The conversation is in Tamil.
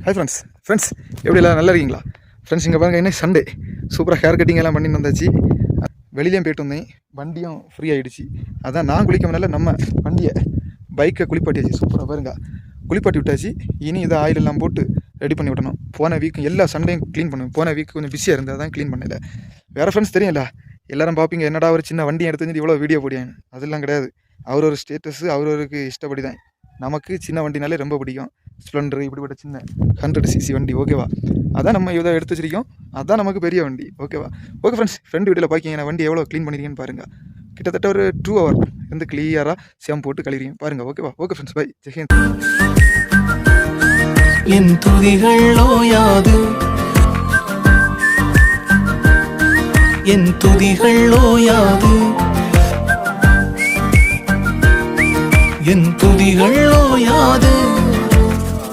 ஹாய் ஃப்ரெண்ட்ஸ் எப்படி எல்லாம் நல்லா இருக்கீங்களா ஃப்ரெண்ட்ஸ்? இங்கே பாருங்கள், இன்னைக்கு சண்டே சூப்பராக ஹேர் கட்டிங் எல்லாம் பண்ணிட்டு வந்தாச்சு. வெளியிலையும் போய்ட்டு வந்தேன், வண்டியும் ஃப்ரீ ஆகிடுச்சு. அதான் நான் குளிக்க முன்னால நம்ம வண்டியை பைக்கை குளிப்பாட்டியாச்சு. சூப்பராக பாருங்க, குளிப்பாட்டி விட்டாச்சு. இனி இதை ஆயில் எல்லாம் போட்டு ரெடி பண்ணி விடணும். போன வீக் எல்லா சண்டையும் க்ளீன் பண்ணுவேன். போன வீக் கொஞ்சம் பிஸியாக இருந்தால் தான் க்ளீன் பண்ணல. வேறு ஃப்ரெண்ட்ஸ் தெரியும்ல, எல்லோரும் பார்ப்பீங்க, என்னடா ஒரு சின்ன வண்டி எடுத்து வச்சுட்டு இவ்வளோ வீடியோ போடியான்னு. அதெல்லாம் கிடையாது. அவரொரு ஸ்டேட்டஸு அவரவருக்கு இஷ்டப்படி தான். நமக்கு சின்ன வண்டினாலே ரொம்ப பிடிக்கும். ஸ்ப்ளெண்டர் இப்படிப்பட்ட சின்ன 100cc வண்டி, ஓகேவா? அதான் நம்ம இதை எடுத்து வச்சிருக்கோம். அதான் நமக்கு பெரிய வண்டி, ஓகேவா? ஓகே ஃப்ரெண்ட்ஸ், ஃப்ரெண்டு வீட்டில் பார்க்கிங்க வண்டி எவ்வளோ க்ளீன் பண்ணிருக்கீங்கன்னு பாருங்கள். கிட்டத்தட்ட ஒரு 2 hour வந்து கிளியராக சேம் போட்டு கழுவிங்க பாருங்கள், ஓகேவா? ஓகே ஃப்ரெண்ட்ஸ், பை, ஜெயஹிந்த். என் துதிகள் ஓயாது, என் துதிகள் ஓயாது, என் துதிகள் ஓயாது.